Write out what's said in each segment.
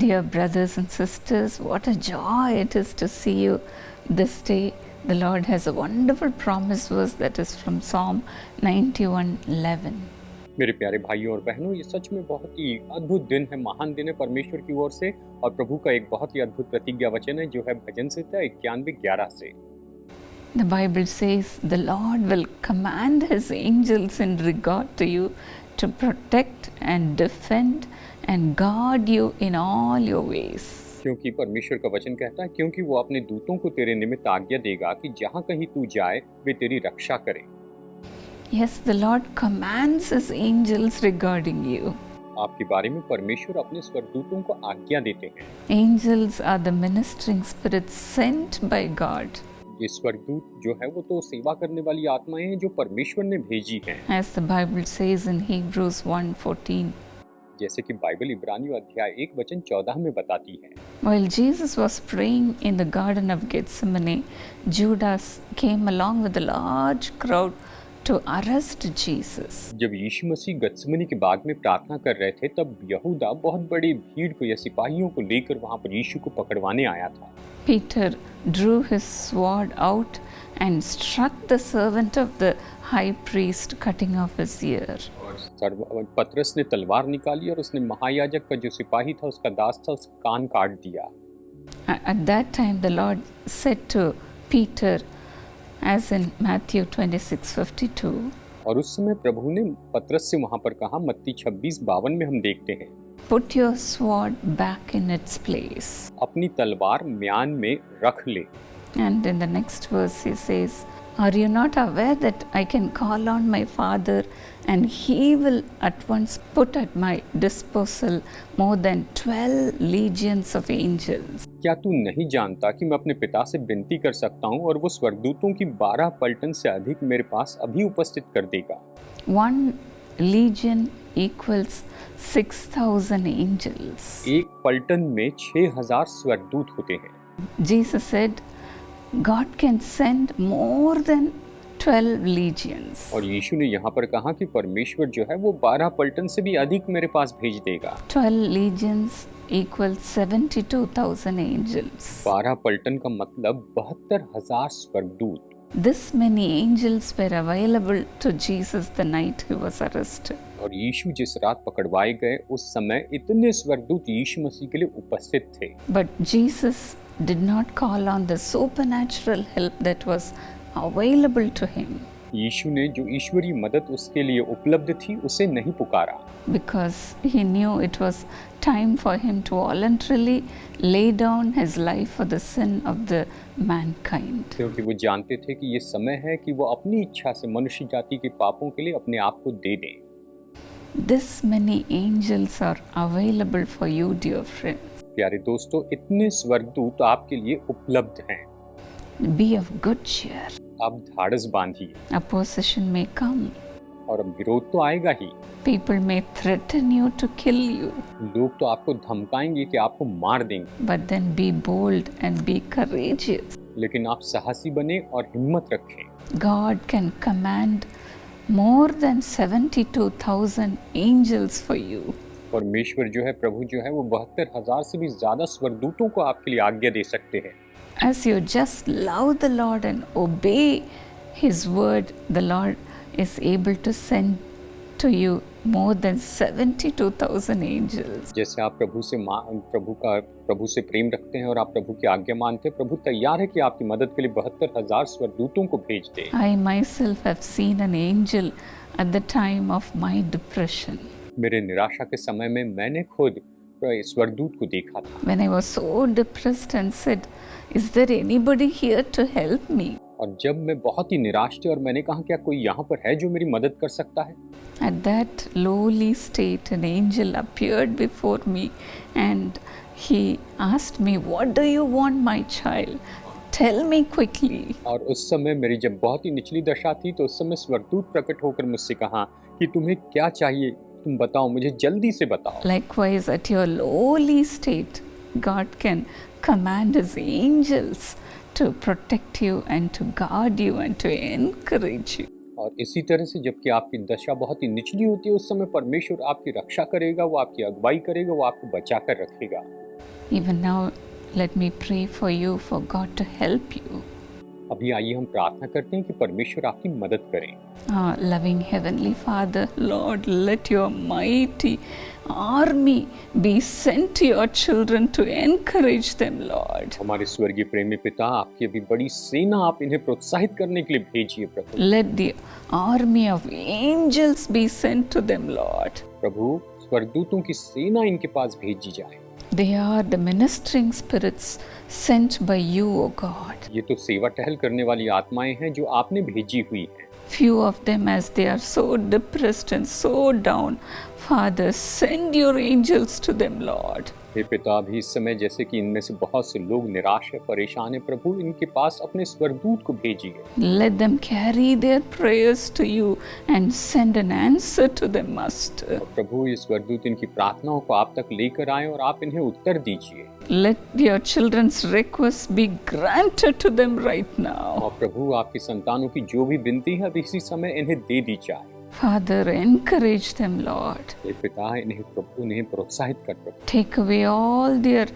Dear brothers and sisters, what a joy it is to see you this day. The Lord has a wonderful promise verse that is from Psalm 91:11. मेरे प्यारे भाइयों और बहनों, ये सच में बहुत ही अद्भुत दिन है, महान दिन है परमेश्वर की ओर से, और प्रभु का एक बहुत ही अद्भुत प्रतिज्ञा वचन है जो है भजन संहिता 91:11 से। The Bible says, the Lord will command His angels in regard to you to protect and defend and guard you in all your ways. क्योंकि परमेश्वर का वचन कहता है, क्योंकि वो अपने दूतों को तेरे निमित्त आज्ञा देगा कि जहाँ कहीं तू जाए वे तेरी रक्षा करें। Yes, the Lord commands His angels regarding you. आपके बारे में परमेश्वर अपने स्वर्गदूतों को आज्ञा देते हैं। Angels are the ministering spirits sent by God. ये स्वर्गदूत जो है वो तो सेवा करने वाली आत्माएं हैं जो परमेश्वर ने भेजी हैं। As the Bible says in Hebrews 1:14. जैसे कि बाइबल इब्रानियों अध्याय 1:14 में बताती है। While Jesus was praying in the Garden of Gethsemane, Judas came along with a large crowd to arrest Jesus. जब यीशु मसीह गत्समनी के बाग में प्रार्थना कर रहे थे, तब यहूदा बहुत बड़ी भीड़ को या सिपाहियों को लेकर वहां पर यीशु को पकड़वाने आया था। Peter drew his sword out and struck the servant of the high priest, cutting off his ear. पतरस ने तलवार निकाली और उसने महायाजक का जो सिपाही था, उसका दास था, उसका कान काट दिया। At that time the Lord said to Peter, as in Matthew 26:52, और उस समय प्रभु ने पतरस से वहां पर कहा, मत्ती 26:52 में हम देखते हैं, put your sword back in its place. अपनी तलवार म्यान में रख ले। And in the next verse he says, are you not aware that I can call on my Father and He will at once put at my disposal more than 12 legions of angels? क्या तू नहीं जानता कि मैं अपने पिता से विनती कर सकता हूँ और वो स्वर्गदूतों की 12 पलटन से अधिक मेरे पास अभी उपस्थित कर देगा। 1 legion equals 6,000 angels. एक पलटन में 6,000 स्वर्गदूत होते हैं। Jesus said, God can send more than 12 legions. और यीशु ने यहाँ पर कहा कि परमेश्वर जो है वो 12 पलटन से भी अधिक मेरे पास भेज देगा। 12 legions equals 72,000 angels. 12 पलटन का मतलब 72,000 स्वर्गदूत। This many angels were available to Jesus the night he was arrested. और यीशु जिस रात पकड़वाए गए, उस समय इतने स्वर्गदूत यीशु मसीह के लिए उपस्थित थे। But Jesus did not call on the supernatural help that was available to him. यीशु ने जो ईश्वरीय मदद उसके लिए उपलब्ध थी उसे नहीं पुकारा, Because he knew it was time for him to voluntarily lay down his life for the sin of the mankind. क्योंकि वो जानते थे कि ये समय है कि वो अपनी इच्छा से मनुष्य जाति के पापों के लिए अपने आप को दे दें। This many angels are available for you, dear friends. प्यारे दोस्तों, इतने स्वर्गदूत आपके लिए उपलब्ध हैं। Be of good cheer. आप धाड़स बांधिए। Opposition may come. और अब विरोध तो आएगा ही। People may threaten you to kill you. लोग तो आपको धमकाएंगे कि आपको मार देंगे। But then be bold and be courageous. लेकिन आप साहसी बने और हिम्मत रखें। God can command more than 72,000 angels for you. परमेश्वर जो है, प्रभु जो है, वो 72,000 से भी ज्यादा स्वर्गदूतों को आपके लिए आज्ञा दे सकते हैं। As you just love the Lord and obey His word, the Lord is able to send to you more than 72,000 angels. जैसे आप प्रभु से प्रेम रखते हैं और आप प्रभु की आज्ञा मानते हैं, प्रभु तैयार है कि आपकी मदद के लिए 72,000 स्वर्गदूतों को भेज दे। I myself have seen an angel at the time of my depression. मेरे निराशा के समय में मैंने खुद स्वर्गदूत को देखा था। When I was so depressed and said, is there anybody here to help me? और जब मैं बहुत ही निराश थी और मैंने कहा, क्या कोई यहाँ पर है जो मेरी मदद कर सकता है? At that lowly state, an angel appeared before me and he asked me, what do you want, my child? Tell me quickly. और उस समय मेरी जब बहुत ही निचली दशा थी, तो उस समय स्वर्गदूत प्रकट होकर मुझसे कहा कि तुम्हें क्या चाहिए, तुम बताओ, मुझे जल्दी से बताओ। Likewise, at your lowly state, God can command His angels to protect you and to guard you and to encourage you. और इसी तरह से जबकि आपकी दशा बहुत ही निचली होती है, उस समय परमेश्वर आपकी रक्षा करेगा, वो आपकी अगुवाई करेगा, वो आपको बचा कर रखेगा। Even now, let me pray for you, for God to help you. अभी आइए हम प्रार्थना करते हैं कि परमेश्वर आपकी मदद करें। Loving Heavenly Father, Lord, let your mighty army be sent to your children to encourage them, Lord. हमारे स्वर्गीय प्रेमी पिता, आपकी अभी बड़ी सेना आप इन्हें प्रोत्साहित करने के लिए भेजिए प्रभु। Let the army of angels be sent to them, Lord. प्रभु, स्वर्गदूतों की सेना इनके पास भेजी जाए। They are the ministering spirits sent by you, O God. ये तो सेवा टहल करने वाली आत्माएं हैं जो आपने भेजी हुई हैं। Few of them, as they are so depressed and so down, Father, send your angels to them, Lord. हे पिता, अभी इस समय जैसे कि इनमें से बहुत से लोग निराश है, परेशान है, प्रभु इनके पास अपने स्वर्गदूत को भेजिए। Let them carry their prayers to you and send an answer to them, Master. और प्रभु ये स्वर्गदूत इनकी प्रार्थनाओं को आप तक लेकर आए और आप इन्हें उत्तर दीजिए। Let your children's requests be granted to them right now. और प्रभु आपकी संतानों की जो भी विनती है अभी इसी समय इन्हें दे दी जाए। Father, encourage them, Lord. हे पिता, इन्हें प्रोत्साहित कर प्रभु। Take away all their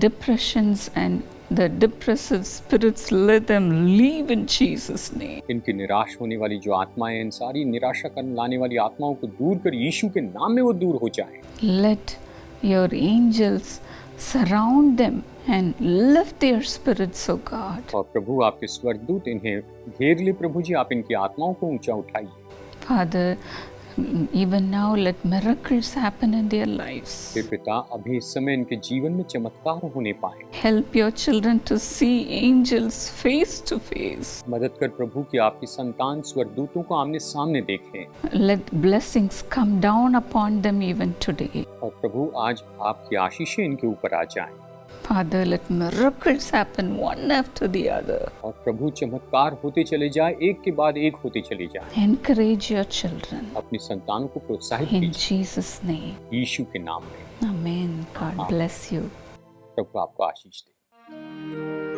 depressions and the depressive spirits. Let them leave in Jesus' name. इनकी निराश होने वाली जो आत्माएं, इन सारी निराशा करने लाने वाली आत्माओं को दूर कर यीशु के नाम में वो दूर हो जाएं। Let your angels surround them and lift their spirits, O God. और प्रभु आपके स्वर्गदूत इन्हें घेर ले प्रभु जी, आप इनकी आत्माओं को ऊंचा उठाइए। Father, even now let miracles happen in their lives. हे पिता, अभी इस समय इनके जीवन में चमत्कार होने पाए। Help your children to see angels face to face. मदद कर प्रभु कि आपकी संतान स्वर्गदूतों को आमने सामने देखें। Let blessings come down upon them even today. और प्रभु आज आपकी आशीषें इनके ऊपर आ जाएं। Father, let miracles happen one after the other. और प्रभु चमत्कार होते चले जाए, एक के बाद एक होते चले जाए। Encourage your children. अपनी संतानों को प्रोत्साहित In कीजिए Jesus' name. यीशु के नाम में। Amen. God bless you. प्रभु आपको आशीष दे।